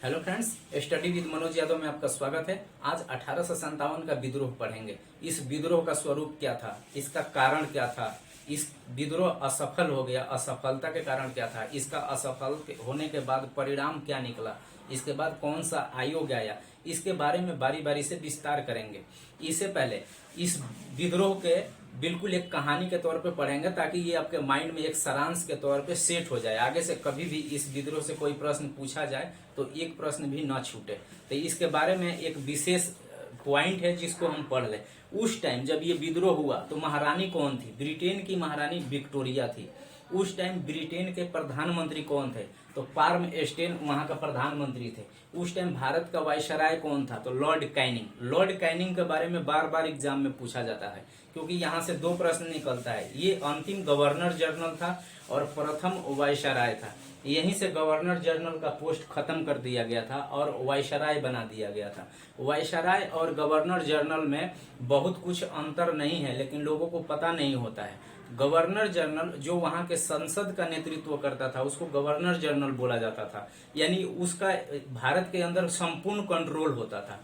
Hello friends, study with Manoj Yadav में आपका स्वागत है। आज 1857 का विद्रोह पढ़ेंगे। इस विद्रोह का स्वरूप क्या था, इसका कारण क्या था, इस विद्रोह असफल हो गया, असफलता के कारण क्या था, इसका असफल होने के बाद परिणाम क्या निकला, इसके बाद कौन सा आयोग आया, इसके बारे में बारी बारी से विस्तार करेंगे। इससे पहले इस विद्रोह के बिल्कुल एक कहानी के तौर पे पढ़ेंगे ताकि ये आपके माइंड में एक सारांश के तौर पे सेट हो जाए। आगे से कभी भी इस विद्रोह से कोई प्रश्न पूछा जाए तो एक प्रश्न भी न छूटे। तो इसके बारे में एक विशेष पॉइंट है जिसको हम पढ़ लें। उस टाइम जब ये विद्रोह हुआ तो महारानी कौन थी? ब्रिटेन की महारानी विक्टोरिया थी। उस टाइम ब्रिटेन के प्रधानमंत्री कौन थे? तो पार्म स्टेन वहां का प्रधानमंत्री थे। उस टाइम भारत का वायसराय कौन था? तो लॉर्ड कैनिंग। लॉर्ड कैनिंग के बारे में बार बार एग्जाम में पूछा जाता है क्योंकि यहाँ से दो प्रश्न निकलता है। ये अंतिम गवर्नर जनरल था और प्रथम वायसराय था। यहीं से गवर्नर जनरल का पोस्ट खत्म कर दिया गया था और वायसराय बना दिया गया था। वायसराय और गवर्नर जनरल में बहुत कुछ अंतर नहीं है, लेकिन लोगों को पता नहीं होता है। गवर्नर जनरल जो वहां के संसद का नेतृत्व करता था उसको गवर्नर जनरल बोला जाता था, यानी उसका भारत के अंदर संपूर्ण कंट्रोल होता था।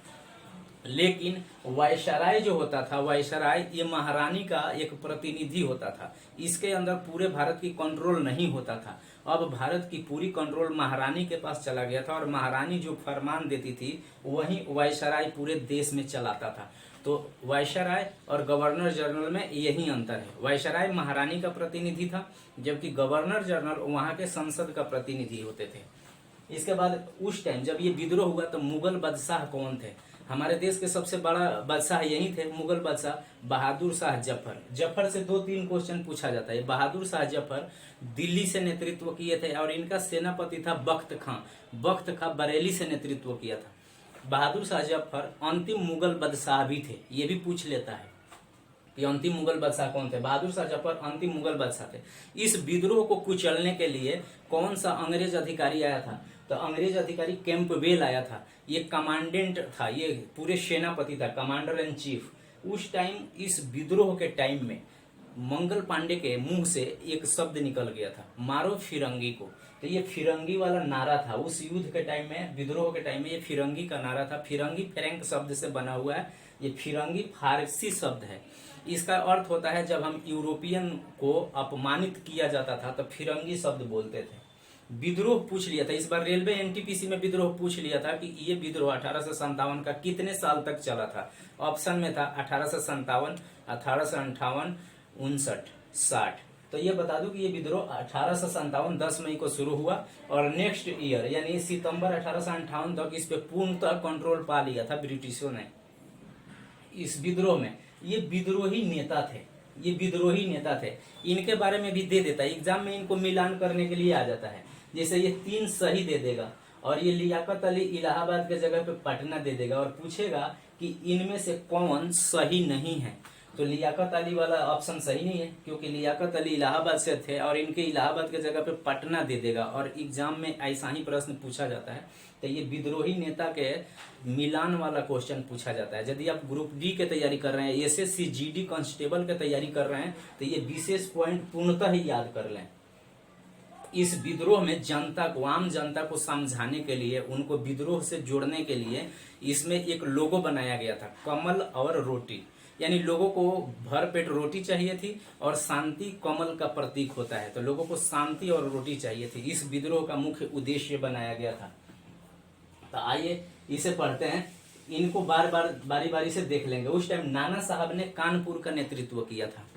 लेकिन वायसराय जो होता था, वायसराय ये महारानी का एक प्रतिनिधि होता था। इसके अंदर पूरे भारत की कंट्रोल नहीं होता था। अब भारत की पूरी कंट्रोल महारानी के पास चला गया था और महारानी जो फरमान देती थी वही वायसराय पूरे देश में चलाता था। तो वायसराय और गवर्नर जनरल में यही अंतर है। वायसराय महारानी का प्रतिनिधि था जबकि गवर्नर जनरल वहां के संसद का प्रतिनिधि होते थे। इसके बाद उस टाइम जब ये विद्रोह हुआ तो मुगल बादशाह कौन थे? हमारे देश के सबसे बड़ा बादशाह यही थे, मुगल बादशाह बहादुर शाह जफर। जफर से 2-3 क्वेश्चन पूछा जाता है। बहादुर शाह जफर दिल्ली से नेतृत्व किए थे और इनका सेनापति था बख्त खां। बख्त खां बरेली से नेतृत्व किया था। बहादुर शाह जफर अंतिम मुगल बादशाह भी थे, ये भी पूछ लेता है कि अंतिम मुगल बादशाह कौन थे। बहादुर शाह जफर अंतिम मुगल बादशाह थे। इस विद्रोह को कुचलने के लिए कौन सा अंग्रेज अधिकारी आया था? तो अंग्रेज अधिकारी कैंपबेल आया था। ये कमांडेंट था, ये पूरे सेनापति था, कमांडर इन चीफ। उस टाइम इस विद्रोह के टाइम में मंगल पांडे के मुंह से एक शब्द निकल गया था, मारो फिरंगी को। तो ये फिरंगी वाला नारा था उस युद्ध के टाइम में, विद्रोह के टाइम में ये फिरंगी का नारा था। फिरंगी फ्रैंक शब्द से बना हुआ है। ये फिरंगी फारसी शब्द है। इसका अर्थ होता है जब हम यूरोपियन को अपमानित किया जाता था तो फिरंगी शब्द बोलते थे। विद्रोह पूछ लिया था इस बार रेलवे एनटीपीसी में, विद्रोह पूछ लिया था कि ये विद्रोह 1857 का कितने साल तक चला था। ऑप्शन में था 1857, 1858, 59, 60। तो ये बता दूं कि ये विद्रोह 1857 10 मई को शुरू हुआ और नेक्स्ट ईयर यानी सितंबर 1858 तक इस पे पूर्णतः कंट्रोल पा लिया था ब्रिटिशों ने। इस विद्रोह में ये विद्रोही नेता थे, ये विद्रोही नेता थे। इनके बारे में भी दे देता है एग्जाम में, इनको मिलान करने के लिए आ जाता है। जैसे ये 3 सही दे देगा और ये लियाकत अली इलाहाबाद के जगह पे पटना दे देगा और पूछेगा कि इनमें से कौन सही नहीं है। तो लियाकत अली वाला ऑप्शन सही नहीं है क्योंकि लियाकत अली इलाहाबाद से थे और इनके इलाहाबाद के जगह पे पटना दे देगा और एग्जाम में ऐसा ही प्रश्न पूछा जाता है। तो ये विद्रोही नेता के मिलान वाला क्वेश्चन पूछा जाता है। यदि आप ग्रुप डी के तैयारी कर रहे हैं, एसएससी जीडी कांस्टेबल के तैयारी कर रहे हैं तो ये विशेष पॉइंट पूर्णतः ही याद कर लें। इस विद्रोह में जनता को, आम जनता को समझाने के लिए, उनको विद्रोह से जोड़ने के लिए इसमें एक लोगो बनाया गया था, कमल और रोटी। यानी लोगों को भरपेट रोटी चाहिए थी और शांति कमल का प्रतीक होता है, तो लोगों को शांति और रोटी चाहिए थी। इस विद्रोह का मुख्य उद्देश्य बनाया गया था। तो आइए इसे पढ़ते हैं। इनको बारी बारी से देख लेंगे। उस टाइम नाना साहब ने कानपुर का नेतृत्व किया था।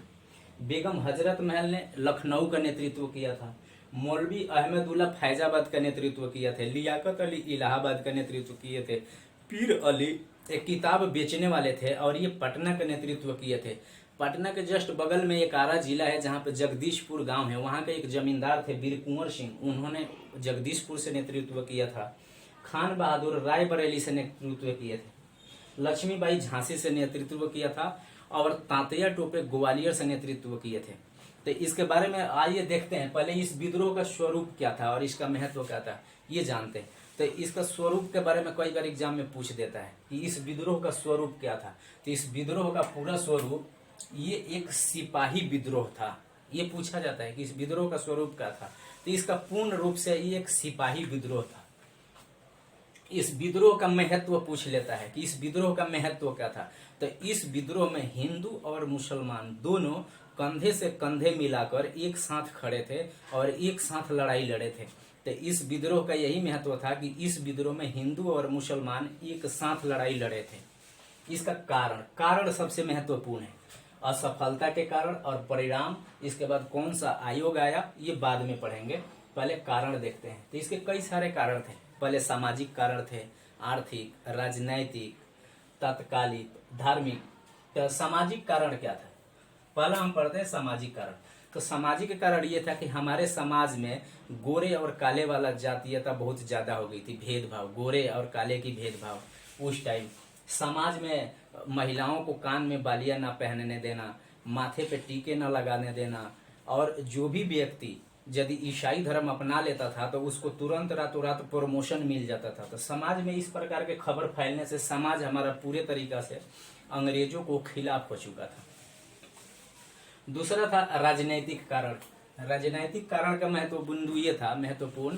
बेगम हजरत महल ने लखनऊ का नेतृत्व किया था। मौलवी अहमदुल्ला फैजाबाद का नेतृत्व किया थे। लियाकत अली इलाहाबाद का नेतृत्व किए थे। पीर अली एक किताब बेचने वाले थे और ये पटना का नेतृत्व किए थे। पटना के जस्ट बगल में एक आरा जिला है जहाँ पे जगदीशपुर गांव है। वहां के एक जमींदार थे वीर कुंवर सिंह, उन्होंने जगदीशपुर से नेतृत्व किया था। खान बहादुर रायबरेली से नेतृत्व किए थे। लक्ष्मीबाई झांसी से नेतृत्व किया था और तांतिया टोपे ग्वालियर से नेतृत्व किए थे। तो इसके बारे में आइए देखते हैं। पहले इस विद्रोह का स्वरूप क्या था और इसका महत्व क्या था ये जानते हैं। तो इसका स्वरूप के बारे में कई बार एग्जाम में पूछ देता है कि इस विद्रोह का स्वरूप क्या था। तो इस विद्रोह का पूरा स्वरूप ये एक सिपाही विद्रोह था। ये पूछा जाता है कि इस विद्रोह का स्वरूप क्या था। तो इसका पूर्ण रूप से ये एक सिपाही विद्रोह था। इस विद्रोह का महत्व पूछ लेता है कि इस विद्रोह का महत्व क्या था। तो इस विद्रोह में हिंदू और मुसलमान दोनों कंधे से कंधे मिलाकर एक साथ खड़े थे और एक साथ लड़ाई लड़े थे। तो इस विद्रोह का यही महत्व था कि इस विद्रोह में हिंदू और मुसलमान एक साथ लड़ाई लड़े थे। इसका कारण सबसे महत्वपूर्ण है। असफलता के कारण और परिणाम, इसके बाद कौन सा आयोग आया ये बाद में पढ़ेंगे, पहले कारण देखते हैं। तो इसके कई सारे कारण थे। पहले सामाजिक कारण थे, आर्थिक, राजनैतिक, तात्कालिक, धार्मिक। तो सामाजिक कारण क्या था? पहला हम पढ़ते हैं सामाजिक कारण। तो सामाजिक कारण ये था कि हमारे समाज में गोरे और काले वाला जातीयता बहुत ज्यादा हो गई थी, भेदभाव, गोरे और काले की भेदभाव। उस टाइम समाज में महिलाओं को कान में बालियां ना पहनने देना, माथे पे टीके न लगाने देना, और जो भी व्यक्ति यदि ईसाई धर्म अपना लेता था तो उसको तुरंत रातों रात प्रमोशन मिल जाता था। तो समाज में इस प्रकार के खबर फैलने से समाज हमारा पूरे तरीका से अंग्रेजों को खिलाफ हो चुका था। दूसरा था राजनीतिक कारण। राजनीतिक कारण का बिंदु ये था महत्वपूर्ण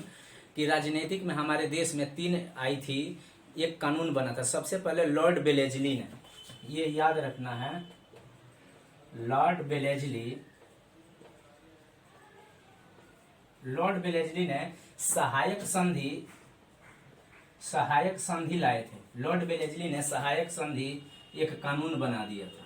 कि राजनीतिक में हमारे देश में 3 आई थी, एक कानून बना था। सबसे पहले लॉर्ड वेलेस्ली ने, ये याद रखना है, लॉर्ड वेलेस्ली ने सहायक संधि लाए थे। लॉर्ड वेलेस्ली ने सहायक संधि एक कानून बना दिया था।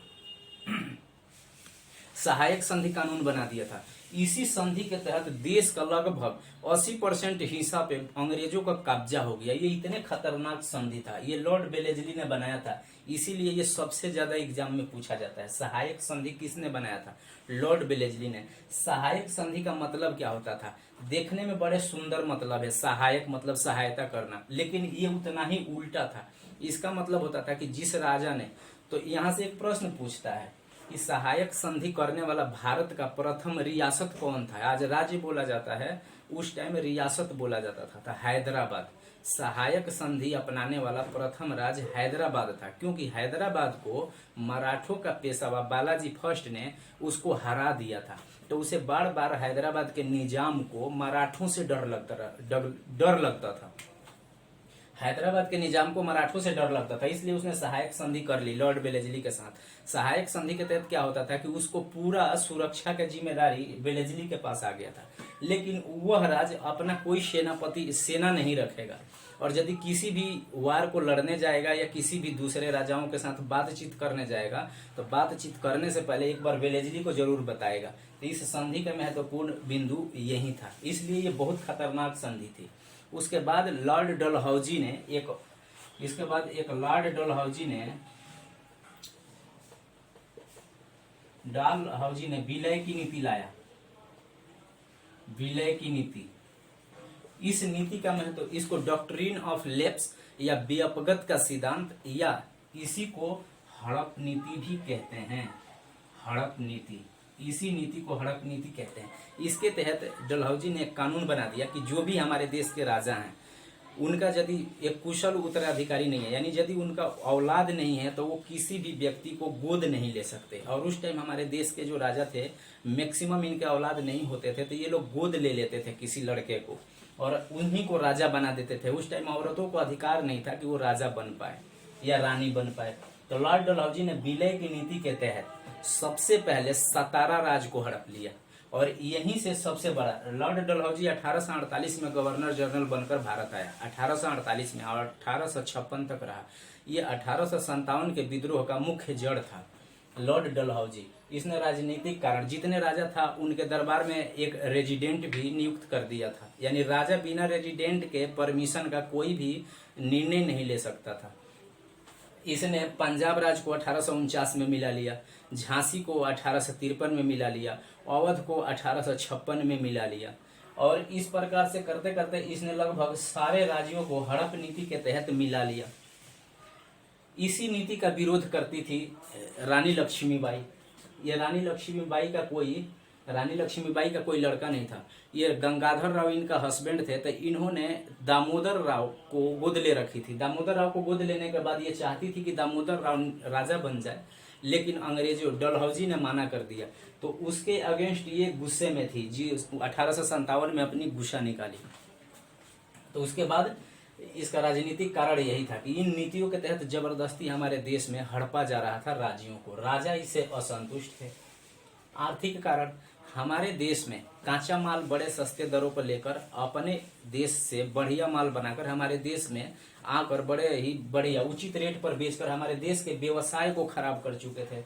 सहायक संधि कानून बना दिया था। इसी संधि के तहत देश का लगभग 80% हिस्सा पे अंग्रेजों का कब्जा हो गया। ये इतने खतरनाक संधि था, ये लॉर्ड वेलेस्ली ने बनाया था, इसीलिए ये सबसे ज्यादा एग्जाम में पूछा जाता है। सहायक संधि किसने बनाया था? लॉर्ड वेलेस्ली ने। सहायक संधि का मतलब क्या होता था? देखने में बड़े सुंदर मतलब है, सहायक मतलब सहायता करना, लेकिन ये उतना ही उल्टा था। इसका मतलब होता था कि जिस राजा ने, तो यहाँ से एक प्रश्न पूछता है कि सहायक संधि करने वाला भारत का प्रथम रियासत कौन था? आज राज्य बोला जाता है, उस टाइम रियासत बोला जाता था हैदराबाद। सहायक संधि अपनाने वाला प्रथम राज्य हैदराबाद था, क्योंकि हैदराबाद को मराठों का पेशवा बालाजी फर्स्ट ने उसको हरा दिया था। तो उसे बार बार हैदराबाद के निजाम को मराठों से डर लगता था। हैदराबाद के निजाम को मराठों से डर लगता था, इसलिए उसने सहायक संधि कर ली लॉर्ड वेलेस्ली के साथ। सहायक संधि के तहत क्या होता था कि उसको पूरा सुरक्षा की जिम्मेदारी वेलेस्ली के पास आ गया था, लेकिन वह राज्य अपना कोई सेना नहीं रखेगा, और यदि किसी भी वार को लड़ने जाएगा या किसी भी दूसरे राजाओं के साथ बातचीत करने जाएगा तो बातचीत करने से पहले एक बार वेलेस्ली को जरूर बताएगा। तो इस संधि का महत्वपूर्ण बिंदु यही था, इसलिए ये बहुत खतरनाक संधि थी। उसके बाद लॉर्ड डलहौजी ने विलय की नीति लाया। विलय की नीति, इस नीति का महत्व, इसको डॉक्ट्रिन ऑफ लैप्स या बेअपगत का सिद्धांत, या इसी को हड़प नीति भी कहते हैं। हड़प नीति, इसी नीति को हड़प नीति कहते हैं। इसके तहत डलहौजी ने एक कानून बना दिया कि जो भी हमारे देश के राजा हैं, उनका यदि एक कुशल उत्तराधिकारी नहीं है, यानी यदि उनका औलाद नहीं है, तो वो किसी भी व्यक्ति को गोद नहीं ले सकते। और उस टाइम हमारे देश के जो राजा थे, मैक्सिमम इनके औलाद नहीं होते थे, तो ये लोग गोद ले लेते थे किसी लड़के को और उन्हीं को राजा बना देते थे। उस टाइम औरतों को अधिकार नहीं था कि वो राजा बन पाए या रानी बन पाए। तो लॉर्ड डलहौजी ने विलय की नीति के तहत सबसे पहले सतारा राज को हड़प लिया, और यहीं से सबसे बड़ा लॉर्ड डलहौजी 1848 में गवर्नर जनरल बनकर भारत आया, 1848 में, और 1856 तक रहा। ये 1857 के विद्रोह का मुख्य जड़ था लॉर्ड डलहौजी। इसने राजनीतिक कारण, जितने राजा था उनके दरबार में एक रेजिडेंट भी नियुक्त कर दिया था, यानी राजा बिना रेजिडेंट के परमिशन का कोई भी निर्णय नहीं ले सकता था। इसने पंजाब राज को 1849 में मिला लिया, झांसी को 1853 में मिला लिया, अवध को 1856 में मिला लिया, और इस प्रकार से करते करते इसने लगभग सारे राज्यों को हड़प नीति के तहत मिला लिया। इसी नीति का विरोध करती थी रानी लक्ष्मीबाई। ये रानी लक्ष्मीबाई का कोई लड़का नहीं था, ये गंगाधर राव इनका हस्बैंड थे। तो इन्होंने दामोदर राव को गोद ले रखी थी। दामोदर राव को गोद लेने के बाद ये चाहती थी कि दामोदर राव राजा बन जाए, लेकिन अंग्रेजों डलहौजी ने माना कर दिया। तो उसके अगेंस्ट ये गुस्से में थी जी, 1857 में अपनी गुस्सा निकाली। तो उसके बाद इसका राजनीतिक कारण यही था कि इन नीतियों के तहत जबरदस्ती हमारे देश में हड़पा जा रहा था राज्यों को। राजा इससे असंतुष्ट थे। आर्थिक कारण, हमारे देश में कांचा माल बड़े सस्ते दरों पर लेकर अपने देश से बढ़िया माल बनाकर हमारे देश में आकर बड़े ही बढ़िया उचित रेट पर बेचकर हमारे देश के व्यवसाय को खराब कर चुके थे।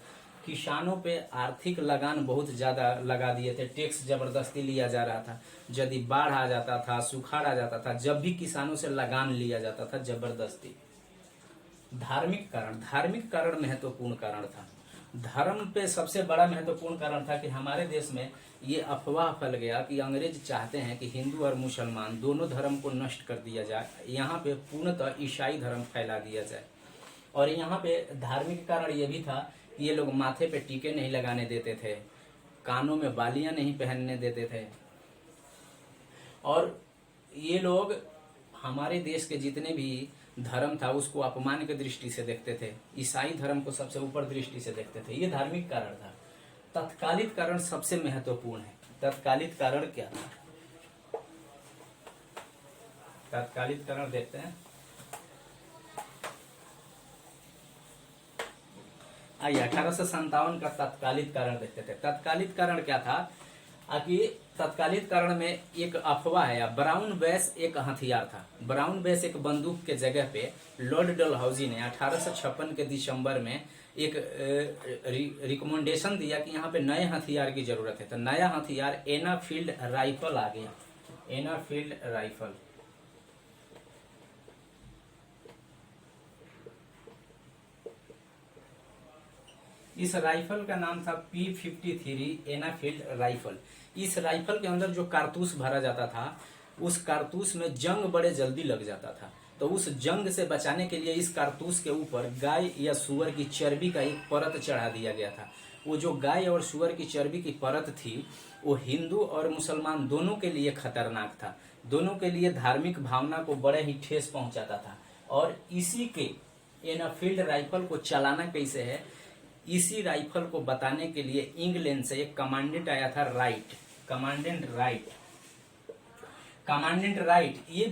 किसानों पे आर्थिक लगान बहुत ज्यादा लगा दिए थे। टैक्स जबरदस्ती लिया जा रहा था। यदि बाढ़ आ जाता था, सुखाड़ आ जाता था, जब भी किसानों से लगान लिया जाता था जबरदस्ती। धार्मिक कारण महत्वपूर्ण कारण था। धर्म पे सबसे बड़ा महत्वपूर्ण कारण था कि हमारे देश में ये अफवाह फैल गया कि अंग्रेज चाहते हैं कि हिंदू और मुसलमान दोनों धर्म को नष्ट कर दिया जाए, यहाँ पे पूर्णतः ईसाई धर्म फैला दिया जाए। और यहाँ पे धार्मिक कारण ये भी था कि ये लोग माथे पे टीके नहीं लगाने देते थे, कानों में बालियां नहीं पहनने देते थे, और ये लोग हमारे देश के जितने भी धर्म था उसको अपमान की दृष्टि से देखते थे। ईसाई धर्म को सबसे ऊपर दृष्टि से देखते थे। ये धार्मिक कारण था। तत्कालिक कारण सबसे महत्वपूर्ण है। तत्कालिक कारण क्या था? तत्कालिक कारण देखते हैं। आइए 1857 का तत्कालिक कारण देखते थे। तत्कालिक कारण क्या था? कि तत्कालिक कारण में एक अफवाह है, ब्राउन बेस एक हथियार था। ब्राउन बेस एक बंदूक के जगह पे लॉर्ड डलहौजी ने 1856 के दिसंबर में एक रिकमेंडेशन दिया कि यहाँ पे नए हथियार की जरूरत है। तो नया हथियार एनाफील्ड राइफल आ गया। एनाफील्ड राइफल। इस राइफल का नाम था P53 एनाफील्ड राइफल। इस राइफल के अंदर जो कारतूस भरा जाता था, उस कारतूस में जंग बड़े जल्दी लग जाता था। तो उस जंग से बचाने के लिए इस कारतूस के ऊपर गाय या सुअर की चर्बी का एक परत चढ़ा दिया गया था। वो जो गाय और सुअर की चर्बी की परत थी, वो हिंदू और मुसलमान दोनों के लिए खतरनाक था। दोनों के लिए धार्मिक भावना को बड़े ही ठेस पहुंचाता था। और इसी के एनाफील्ड राइफल को चलाना कैसे है, इसी राइफल को बताने के लिए इंग्लैंड से एक कमांडेंट आया था, राइट। Commandant right. ये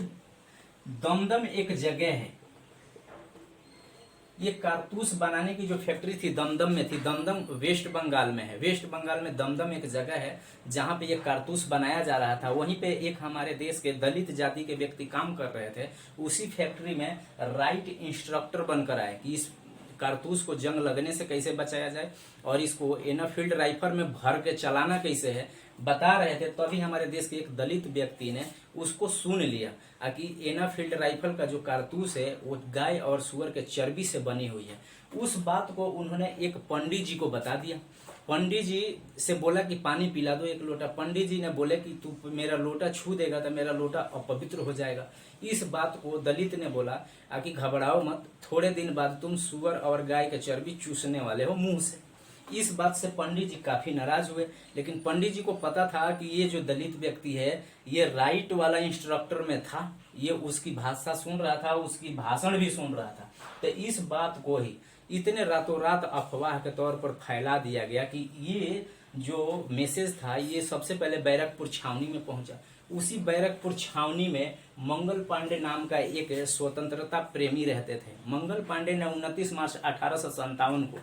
दमदम एक जगह है। ये कारतूस बनाने की जो फैक्ट्री थी दमदम में थी। दमदम वेस्ट बंगाल में है। वेस्ट बंगाल में दमदम एक जगह है जहां पे ये कारतूस बनाया जा रहा था। वहीं पे एक हमारे देश के दलित जाति के व्यक्ति काम कर रहे थे। उसी फैक्ट्री में राइट इंस्ट्रक्टर बनकर आए कि इस कारतूस को जंग लगने से कैसे बचाया जाए और इसको एनाफील्ड राइफल में भर के चलाना कैसे है बता रहे थे। तभी हमारे देश के एक दलित व्यक्ति ने उसको सुन लिया कि एनाफील्ड राइफल का जो कारतूस है वो गाय और सुअर के चर्बी से बनी हुई है। उस बात को उन्होंने एक पंडित जी को बता दिया। पंडित जी से बोला कि पानी पिला दो एक लोटा। पंडित जी ने बोले कि तू मेरा लोटा छू देगा तो मेरा लोटा अपवित्र हो जाएगा। इस बात को दलित ने बोला कि घबराओ मत, थोड़े दिन बाद तुम सुअर और गाय के चर्बी चूसने वाले हो मुंह से। इस बात से पंडित जी काफी नाराज हुए, लेकिन पंडित जी को पता था कि ये जो दलित व्यक्ति है ये राइट वाला इंस्ट्रक्टर में था। ये उसकी भाषा सुन रहा था, उसकी भाषण भी सुन रहा था। तो इस बात को ही इतने रातों रात अफवाह के तौर पर फैला दिया गया कि ये जो मैसेज था ये सबसे पहले बैरकपुर छावनी में पहुंचा। उसी बैरकपुर छावनी में मंगल पांडे नाम का एक स्वतंत्रता प्रेमी रहते थे। मंगल पांडे ने 29 मार्च 1857 को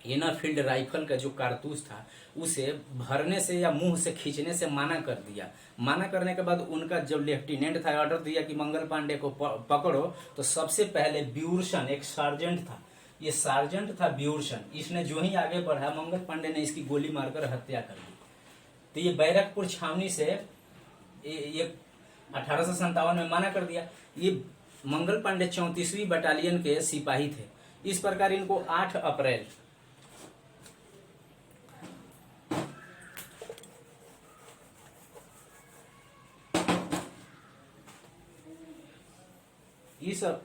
एनाफील्ड राइफल का जो कारतूस था उसे भरने से या मुंह से खींचने से मना कर दिया। मना करने के बाद उनका जो लेफ्टिनेंट था ऑर्डर दिया कि मंगल पांडे को पकड़ो। तो सबसे पहले ब्यूरसन एक सार्जेंट था, ये सार्जेंट था ब्यूरसन। इसने जो ही आगे बढ़ा मंगल पांडे ने इसकी गोली मारकर हत्या कर दी। तो ये बैरकपुर छावनी से ये 1857 में मना कर दिया। ये मंगल पांडे 34वीं बटालियन के सिपाही थे। इस प्रकार इनको 8 अप्रैल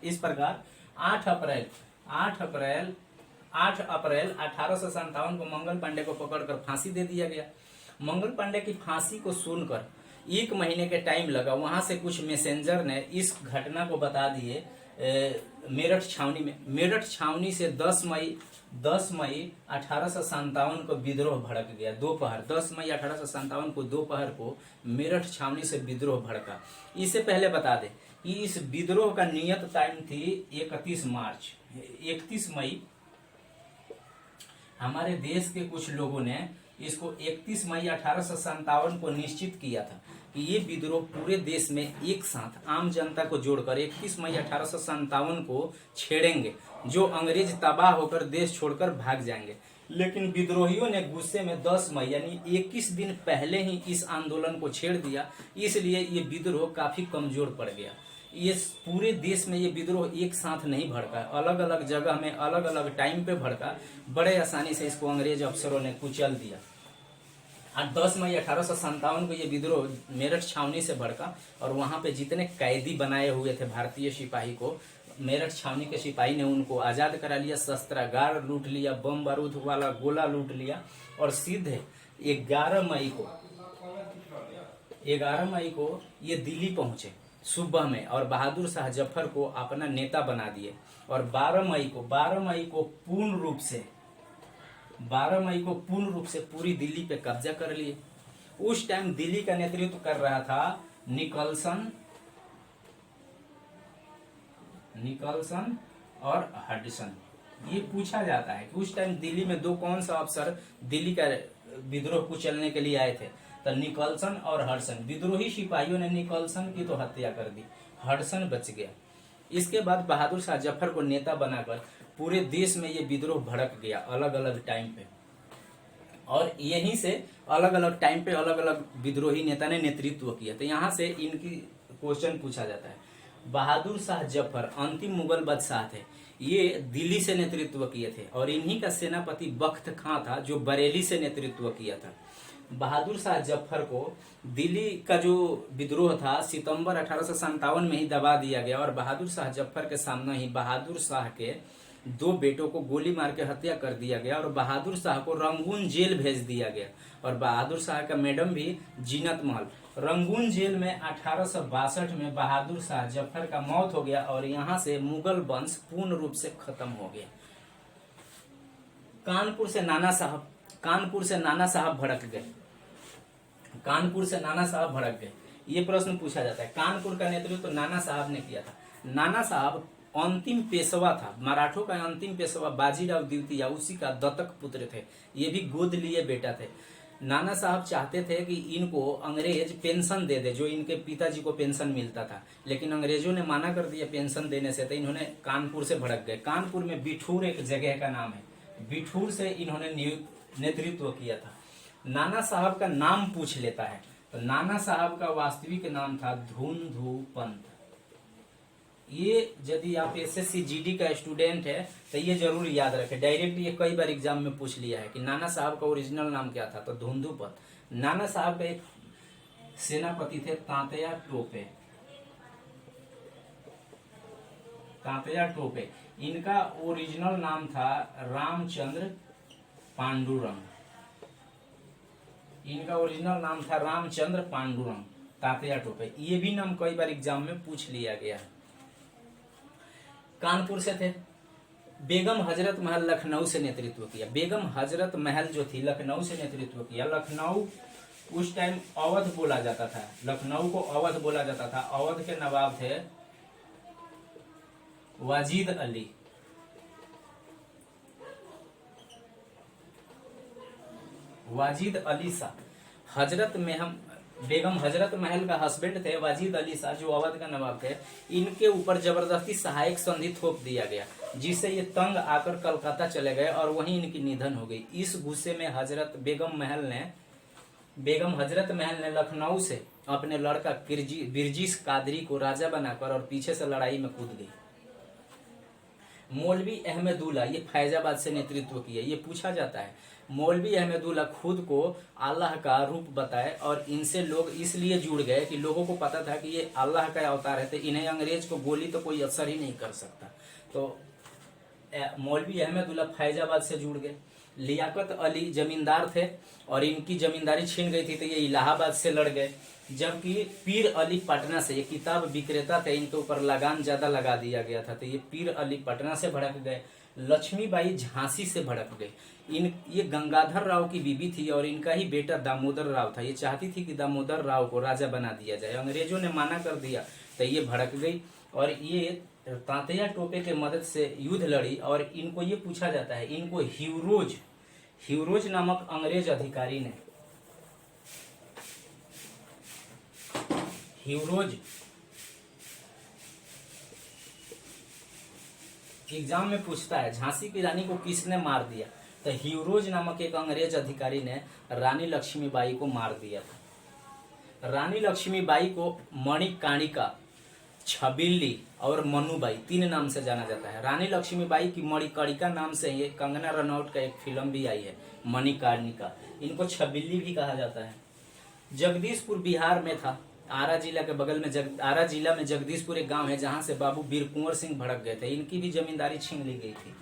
इस प्रकार 8 अप्रैल 1857 को मंगल पांडे को पकड़कर फांसी दे दिया गया। मंगल पांडे की फांसी को सुनकर 1 महीने के टाइम लगा। वहां से कुछ मैसेंजर ने इस घटना को बता दिए मेरठ छावनी में। मेरठ छावनी से 10 मई 10 मई 1857 को विद्रोह भड़क गया। दोपहर 10 मई 1857 को दोपहर को मेरठ छावनी से विद्रोह भड़का। इससे पहले बता दें कि इस विद्रोह का नियत टाइम थी 31 मार्च। 31 मई हमारे देश के कुछ लोगों ने इसको 31 मई 1857 को निश्चित किया था कि ये विद्रोह पूरे देश में एक साथ आम जनता को जोड़कर 31 मई 1857 को छेड़ेंगे, जो अंग्रेज तबाह होकर देश छोड़कर भाग जाएंगे। लेकिन विद्रोहियों ने गुस्से में 10 मई यानी 21 दिन पहले ही इस आंदोलन को छेड़ दिया, इसलिए ये विद्रोह काफी कमजोर पड़ गया। ये पूरे देश में ये विद्रोह एक साथ नहीं भड़का, अलग अलग जगह में अलग अलग टाइम पे भड़का। बड़े आसानी से इसको अंग्रेज अफसरों ने कुचल दिया। आज 10 मई 1857 को ये विद्रोह मेरठ छावनी से भड़का और वहां पे जितने कैदी बनाए हुए थे भारतीय सिपाही को, मेरठ छावनी के सिपाही ने उनको आजाद करा लिया, शस्त्रागार लूट लिया, बम बारूद वाला गोला लूट लिया और सीधे 11 मई को ये दिल्ली पहुंचे सुबह में और बहादुर शाह जफर को अपना नेता बना दिए। और 12 मई को पूर्ण रूप से पूरी दिल्ली पे कब्जा कर लिए। उस टाइम दिल्ली का नेतृत्व कर रहा था निकलसन और हडसन। ये पूछा जाता है कि उस टाइम दिल्ली में कौन सा अफसर दिल्ली का विद्रोह कुचलने के लिए आए थे, तो निकलसन और हडसन। विद्रोही सिपाहियों ने निकलसन की तो हत्या कर दी, हडसन बच गया। इसके बाद बहादुर शाह जफर को नेता बनाकर पूरे देश में ये विद्रोह भड़क गया अलग अलग टाइम पे। और यहीं से अलग अलग टाइम पे अलग अलग विद्रोही नेता ने नेतृत्व किया। तो यहाँ से इनकी क्वेश्चन पूछा जाता है। बहादुर शाह जफर अंतिम मुगल बादशाह थे, ये दिल्ली से नेतृत्व किए थे और इन्हीं का सेनापति बख्त खां था जो बरेली से नेतृत्व किया था। बहादुर शाह जफर को दिल्ली का जो विद्रोह था सितंबर 1857 में ही दबा दिया गया और बहादुर शाह जफर के सामने ही बहादुर शाह के 2 बेटों को गोली मार के हत्या कर दिया गया और बहादुर शाह को रंगून जेल भेज दिया गया। और बहादुर शाह का मैडम भी जीनत महल। रंगून जेल में 1862 में बहादुर शाह जफर का मौत हो गया और यहाँ से मुगल वंश पूर्ण रूप से खत्म हो गया। कानपुर से नाना साहब भड़क गए। ये प्रश्न पूछा जाता है। कानपुर का नेतृत्व तो नाना साहब ने किया था। नाना साहब अंतिम पेशवा था, मराठों का अंतिम पेशवा बाजीराव द्वितीय उसी का दत्तक पुत्र थे। ये भी गोद लिए बेटा थे। नाना साहब चाहते थे कि इनको अंग्रेज पेंशन दे दे, जो इनके पिताजी को पेंशन मिलता था, लेकिन अंग्रेजों ने मना कर दिया पेंशन देने से। तो इन्होंने कानपुर से भड़क गए। कानपुर में बिठूर एक जगह का नाम है, बिठूर से इन्होंने नेतृत्व किया था। नाना साहब का नाम पूछ लेता है तो नाना साहब का वास्तविक नाम था धुंधु पंत। ये यदि आप SSC GD का स्टूडेंट है तो ये जरूर याद रखें। डायरेक्ट ये कई बार एग्जाम में पूछ लिया है कि नाना साहब का ओरिजिनल नाम क्या था, तो धुंधु पंत। नाना साहब का एक सेनापति थे तांतया टोपे। इनका ओरिजिनल नाम था रामचंद्र पांडुरंग। तांतया टोपे, ये भी नाम कई बार एग्जाम में पूछ लिया गया है। कानपुर से थे। बेगम हजरत महल लखनऊ से नेतृत्व किया। बेगम हजरत महल जो थी लखनऊ से नेतृत्व किया। लखनऊ उस टाइम अवध बोला जाता था, लखनऊ को अवध बोला जाता था। अवध के नवाब थे वाजिद अली शाह। बेगम हजरत महल का हस्बैंड थे वाजिद अली शाह, जो अवध का नवाब थे। इनके ऊपर जबरदस्ती सहायक संधि थोप दिया गया, जिससे ये तंग आकर कलकत्ता चले गए और वहीं इनकी निधन हो गई। इस गुस्से में बेगम हजरत महल ने लखनऊ से अपने लड़का बिरजिस कादरी को राजा बनाकर और पीछे से लड़ाई में कूद गई। मौलवी अहमदुल्ला, ये फैजाबाद से नेतृत्व किया। ये पूछा जाता है। मौलवी अहमदुल्ला खुद को अल्लाह का रूप बताए और इनसे लोग इसलिए जुड़ गए कि लोगों को पता था कि ये अल्लाह का अवतार है, तो इन्हें अंग्रेज को गोली तो कोई असर ही नहीं कर सकता। तो मौलवी अहमदुल्ला फैजाबाद से जुड़ गए। लियाकत अली जमींदार थे और इनकी जमींदारी छीन गई थी, तो ये इलाहाबाद से लड़ गए। जबकि पीर अली पटना से, ये किताब विक्रेता थे, इनके ऊपर लगान ज्यादा लगा दिया गया था, तो ये पीर अली पटना से भड़क गए। लक्ष्मीबाई झांसी से भड़क गई। ये गंगाधर राव की बीबी थी और इनका ही बेटा दामोदर राव था। ये चाहती थी कि दामोदर राव को राजा बना दिया जाए, अंग्रेजों ने माना कर दिया तो ये भड़क गई और ये तांतिया टोपे के मदद से युद्ध लड़ी। और इनको ये पूछा जाता है, इनको ह्यूरोज नामक अंग्रेज अधिकारी ने, ह्यूरोज एग्जाम में पूछता है झांसी की रानी को किसने मार दिया, तो ह्यूरोज नामक एक अंग्रेज अधिकारी ने रानी लक्ष्मीबाई को मार दिया था। रानी लक्ष्मीबाई को मणिकर्णिका, छबिल्ली और मनुबाई 3 नाम से जाना जाता है। रानी लक्ष्मीबाई की मणिकर्णिका नाम से ये कंगना रनौत का एक फिल्म भी आई है, मणिकर्णिका। इनको छबिल्ली भी कहा जाता है। जगदीशपुर बिहार में था। आरा जिला के बगल में आरा जिला में जगदीशपुर एक गांव है जहां से बाबू बीर कुंवर सिंह भड़क गए थे। इनकी भी जमींदारी छीन ली गई थी।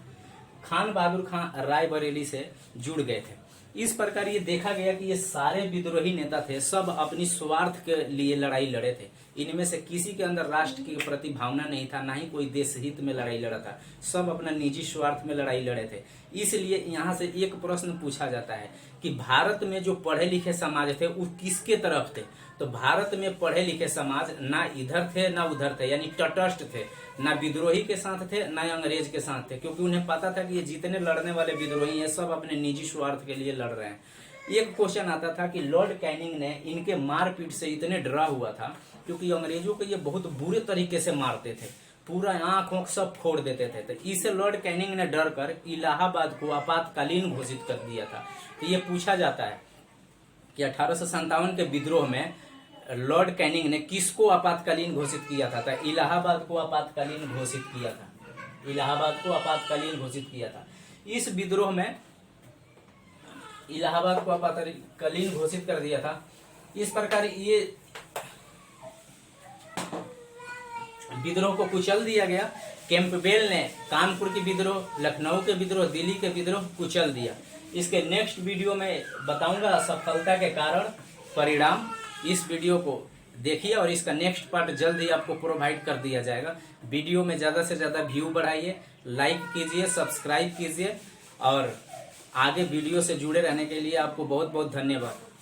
खान बहादुर खान रायबरेली से जुड़ गए थे। इस प्रकार ये देखा गया कि ये सारे विद्रोही नेता थे, सब अपनी स्वार्थ के लिए लड़ाई लड़े थे। इनमें से किसी के अंदर राष्ट्र के प्रति भावना नहीं था, ना ही कोई देश हित में लड़ाई लड़ा था। सब अपना निजी स्वार्थ में लड़ाई लड़े थे। इसलिए यहाँ से एक प्रश्न पूछा जाता है कि भारत में जो पढ़े लिखे समाज थे वो किसके तरफ थे। तो भारत में पढ़े लिखे समाज ना इधर थे ना उधर थे, यानी तटस्थ थे। ना विद्रोही के साथ थे ना अंग्रेज के साथ थे, क्योंकि उन्हें पता था कि ये जितने लड़ने वाले विद्रोही हैं सब अपने निजी स्वार्थ के लिए लड़ रहे हैं। एक क्वेश्चन आता था कि लॉर्ड कैनिंग ने इनके मारपीट से इतने डरा हुआ था क्योंकि अंग्रेजों को ये बहुत बुरे तरीके से मारते थे, पूरा आंख सब फोड़ देते थे। तो इसे लॉर्ड कैनिंग ने डर कर इलाहाबाद को आपातकालीन घोषित कर दिया था। तो ये पूछा जाता है कि 1857 के विद्रोह में लॉर्ड कैनिंग ने किसको आपातकालीन घोषित किया था? तो इलाहाबाद को आपातकालीन घोषित किया था। इलाहाबाद को आपातकालीन घोषित किया था। इस विद्रोह में इलाहाबाद को आपातकालीन घोषित कर दिया था। इस प्रकार ये विद्रोह को कुचल दिया गया। कैंपबेल ने कानपुर के विद्रोह, लखनऊ के विद्रोह, दिल्ली के विद्रोह कुचल दिया। इसके नेक्स्ट वीडियो में बताऊंगा असफलता के कारण, परिणाम। इस वीडियो को देखिए और इसका नेक्स्ट पार्ट जल्द ही आपको प्रोवाइड कर दिया जाएगा। वीडियो में ज्यादा से ज्यादा व्यू बढ़ाइए, लाइक कीजिए, सब्सक्राइब कीजिए और आगे वीडियो से जुड़े रहने के लिए आपको बहुत बहुत धन्यवाद।